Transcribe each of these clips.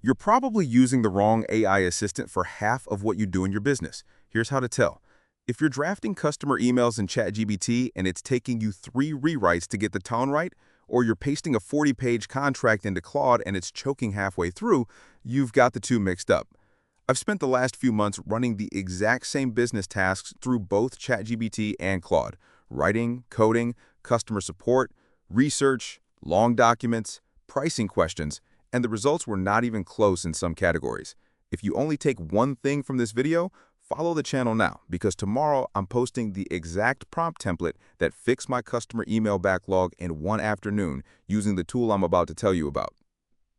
You're probably using the wrong AI assistant for half of what you do in your business. Here's how to tell. If you're drafting customer emails in ChatGPT and it's taking you 3 rewrites to get the tone right, or you're pasting a 40-page contract into Claude and it's choking halfway through, you've got the two mixed up. I've spent the last few months running the exact same business tasks through both ChatGPT and Claude: writing, coding, customer support, research, long documents, pricing questions, and the results were not even close in some categories. If you only take one thing from this video, follow the channel now, because tomorrow I'm posting the exact prompt template that fixed my customer email backlog in one afternoon using the tool I'm about to tell you about.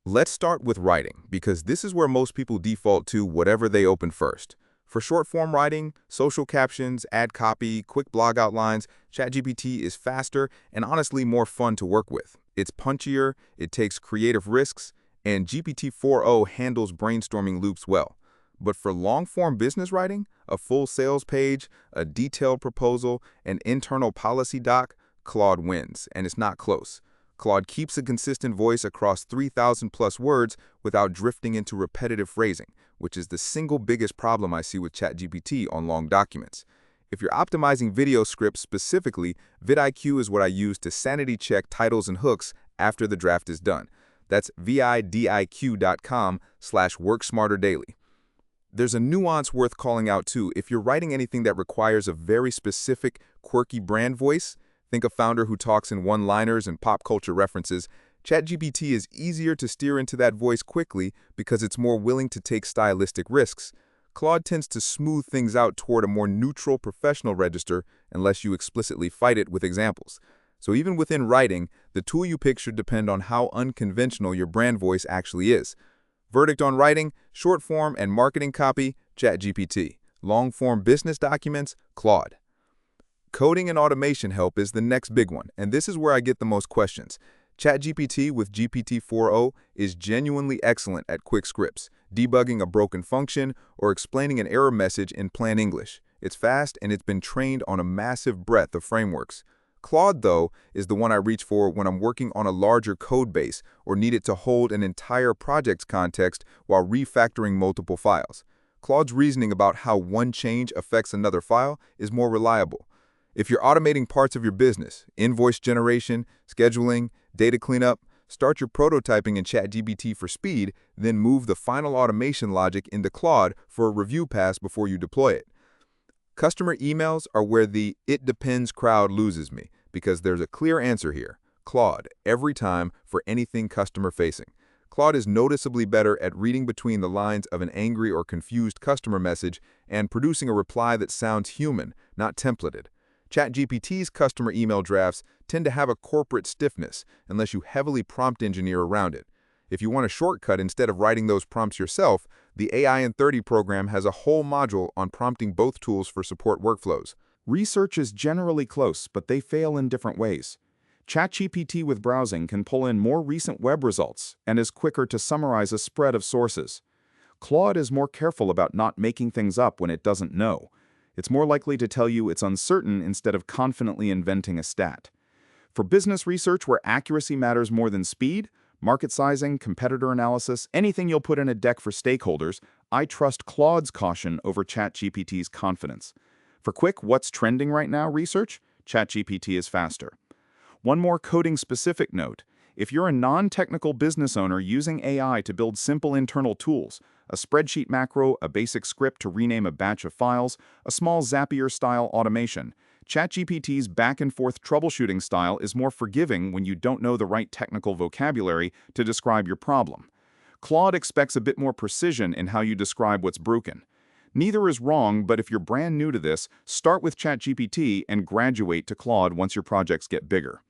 Let's start with writing, because this is where most people default to whatever they open first. For short-form writing, social captions, ad copy, quick blog outlines, ChatGPT is faster and honestly more fun to work with. It's punchier, it takes creative risks, and GPT-4o handles brainstorming loops well. But for long-form business writing, a full sales page, a detailed proposal, an internal policy doc, Claude wins, and it's not close. Claude keeps a consistent voice across 3,000+ words without drifting into repetitive phrasing, which is the single biggest problem I see with ChatGPT on long documents. If you're optimizing video scripts specifically, vidIQ is what I use to sanity check titles and hooks after the draft is done. That's vidiq.com/worksmarterdaily. There's a nuance worth calling out too. If you're writing anything that requires a very specific, quirky brand voice, think a founder who talks in one-liners and pop culture references, ChatGPT is easier to steer into that voice quickly because it's more willing to take stylistic risks. Claude tends to smooth things out toward a more neutral professional register unless you explicitly fight it with examples. So even within writing, the tool you pick should depend on how unconventional your brand voice actually is. Verdict on writing: short form and marketing copy, ChatGPT. Long form business documents, Claude. Coding and automation help is the next big one, and this is where I get the most questions. ChatGPT with GPT-4o is genuinely excellent at quick scripts, debugging a broken function, or explaining an error message in plain English. It's fast and it's been trained on a massive breadth of frameworks. Claude, though, is the one I reach for when I'm working on a larger code base or need it to hold an entire project's context while refactoring multiple files. Claude's reasoning about how one change affects another file is more reliable. If you're automating parts of your business, invoice generation, scheduling, data cleanup, start your prototyping in ChatGPT for speed, then move the final automation logic into Claude for a review pass before you deploy it. Customer emails are where the "it depends" crowd loses me, because there's a clear answer here: Claude, every time, for anything customer-facing. Claude is noticeably better at reading between the lines of an angry or confused customer message and producing a reply that sounds human, not templated. ChatGPT's customer email drafts tend to have a corporate stiffness unless you heavily prompt engineer around it. If you want a shortcut instead of writing those prompts yourself, the AI in 30 program has a whole module on prompting both tools for support workflows. Research is generally close, but they fail in different ways. ChatGPT with browsing can pull in more recent web results and is quicker to summarize a spread of sources. Claude is more careful about not making things up when it doesn't know. It's more likely to tell you it's uncertain instead of confidently inventing a stat. For business research where accuracy matters more than speed, market sizing, competitor analysis, anything you'll put in a deck for stakeholders, I trust Claude's caution over ChatGPT's confidence. For quick what's trending right now research, ChatGPT is faster. One more coding-specific note: if you're a non-technical business owner using AI to build simple internal tools, a spreadsheet macro, a basic script to rename a batch of files, a small Zapier-style automation, ChatGPT's back-and-forth troubleshooting style is more forgiving when you don't know the right technical vocabulary to describe your problem. Claude expects a bit more precision in how you describe what's broken. Neither is wrong, but if you're brand new to this, start with ChatGPT and graduate to Claude once your projects get bigger.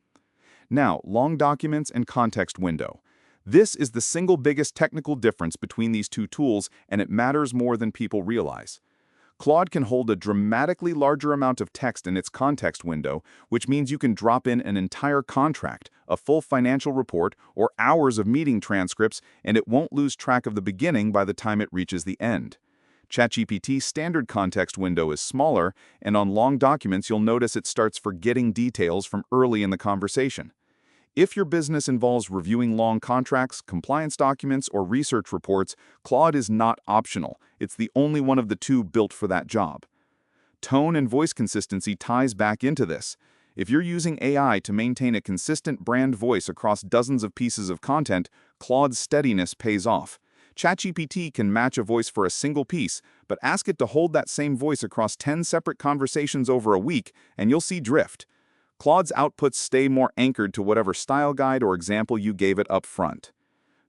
Now, long documents and context window. This is the single biggest technical difference between these two tools, and it matters more than people realize. Claude can hold a dramatically larger amount of text in its context window, which means you can drop in an entire contract, a full financial report, or hours of meeting transcripts, and it won't lose track of the beginning by the time it reaches the end. ChatGPT's standard context window is smaller, and on long documents you'll notice it starts forgetting details from early in the conversation. If your business involves reviewing long contracts, compliance documents, or research reports, Claude is not optional. It's the only one of the two built for that job. Tone and voice consistency ties back into this. If you're using AI to maintain a consistent brand voice across dozens of pieces of content, Claude's steadiness pays off. ChatGPT can match a voice for a single piece, but ask it to hold that same voice across 10 separate conversations over a week, and you'll see drift. Claude's outputs stay more anchored to whatever style guide or example you gave it up front.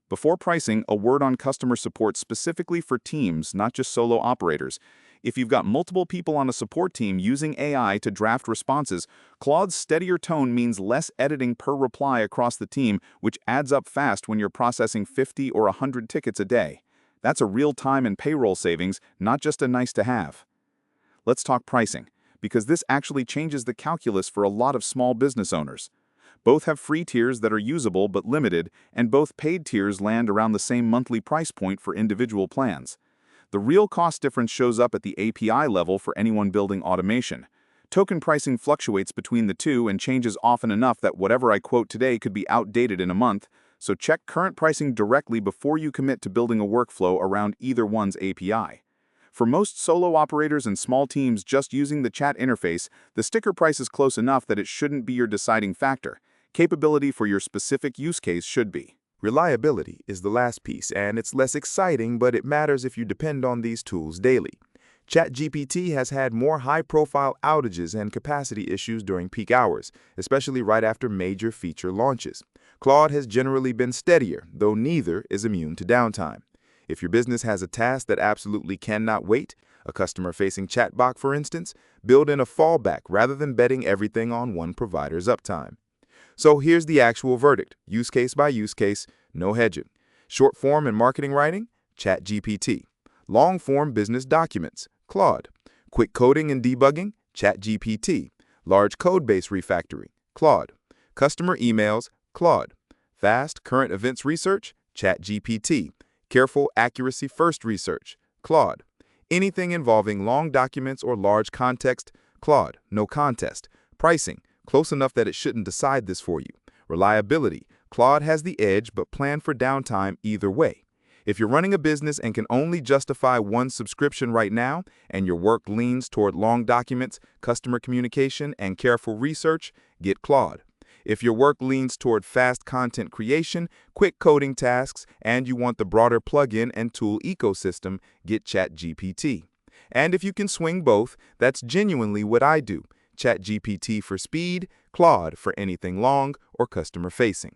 Before pricing, a word on customer support specifically for teams, not just solo operators. If you've got multiple people on a support team using AI to draft responses, Claude's steadier tone means less editing per reply across the team, which adds up fast when you're processing 50 or 100 tickets a day. That's a real time and payroll savings, not just a nice to have. Let's talk pricing, because this actually changes the calculus for a lot of small business owners. Both have free tiers that are usable but limited, and both paid tiers land around the same monthly price point for individual plans. The real cost difference shows up at the API level for anyone building automation. Token pricing fluctuates between the two and changes often enough that whatever I quote today could be outdated in a month, so check current pricing directly before you commit to building a workflow around either one's API. For most solo operators and small teams just using the chat interface, the sticker price is close enough that it shouldn't be your deciding factor. Capability for your specific use case should be. Reliability is the last piece, and it's less exciting, but it matters if you depend on these tools daily. ChatGPT has had more high-profile outages and capacity issues during peak hours, especially right after major feature launches. Claude has generally been steadier, though neither is immune to downtime. If your business has a task that absolutely cannot wait, a customer-facing chatbot, for instance, build in a fallback rather than betting everything on one provider's uptime. So here's the actual verdict, use case by use case, no hedging. Short form and marketing writing, ChatGPT. Long form business documents, Claude. Quick coding and debugging, ChatGPT. Large code base refactoring, Claude. Customer emails, Claude. Fast current events research, ChatGPT. Careful accuracy first research, Claude. Anything involving long documents or large context, Claude, no contest. Pricing, close enough that it shouldn't decide this for you. Reliability, Claude has the edge but plan for downtime either way. If you're running a business and can only justify one subscription right now, and your work leans toward long documents, customer communication, and careful research, get Claude. If your work leans toward fast content creation, quick coding tasks, and you want the broader plugin and tool ecosystem, get ChatGPT. And if you can swing both, that's genuinely what I do. ChatGPT for speed, Claude for anything long or customer-facing.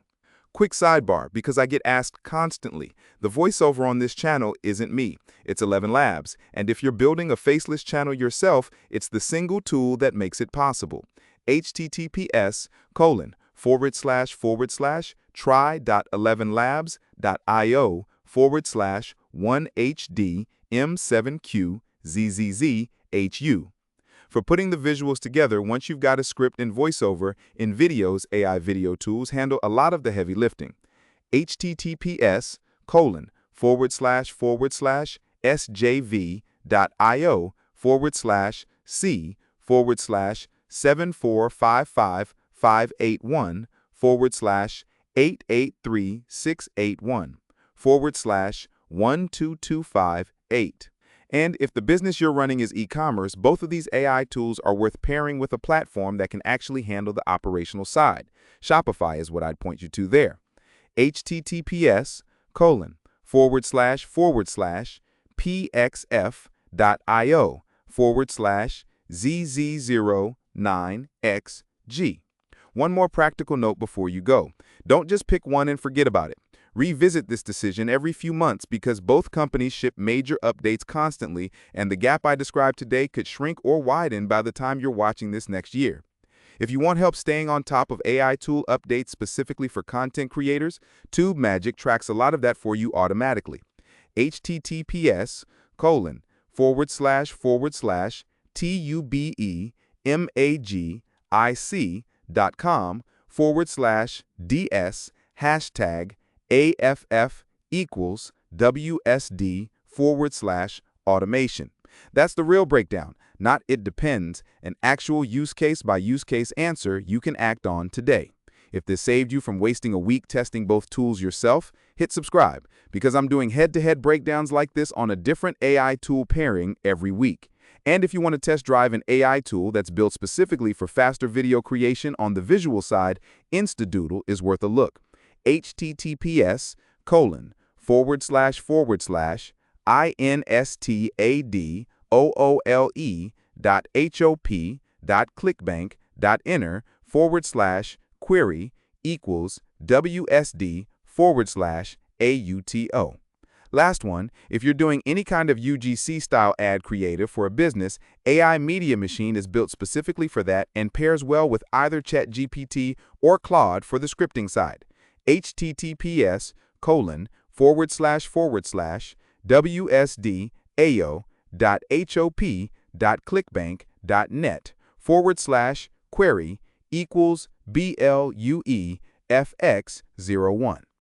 Quick sidebar, because I get asked constantly, the voiceover on this channel isn't me, it's 11 Labs, and if you're building a faceless channel yourself, it's the single tool that makes it possible. https://try.11labs.io/1HDM7QZZZHU. For putting the visuals together, once you've got a script in VoiceOver, in videos, AI video tools handle a lot of the heavy lifting. https://sjv.io/c/7455881/8836881/12258. And if the business you're running is e-commerce, both of these AI tools are worth pairing with a platform that can actually handle the operational side. Shopify is what I'd point you to there. https://pxf.io/pxf.io/ZZ09XG. One more practical note before you go. Don't just pick one and forget about it. Revisit this decision every few months because both companies ship major updates constantly, and the gap I described today could shrink or widen by the time you're watching this next year. If you want help staying on top of AI tool updates specifically for content creators, TubeMagic tracks a lot of that for you automatically. https://tubeic.com/AFF=WSD/automation. That's the real breakdown, not it depends, an actual use case by use case answer you can act on today. If this saved you from wasting a week testing both tools yourself, hit subscribe, because I'm doing head-to-head breakdowns like this on a different AI tool pairing every week. And if you want to test drive an AI tool that's built specifically for faster video creation on the visual side, Instadoodle is worth a look. https://instdoodle.hop.clickbank.enter/query equals wsd/auto. Last one, if you're doing any kind of UGC-style ad creative for a business, AI Media Machine is built specifically for that and pairs well with either ChatGPT or Claude for the scripting side. https://wsdao.hop.clickbank.net/query equals BLUEFX01.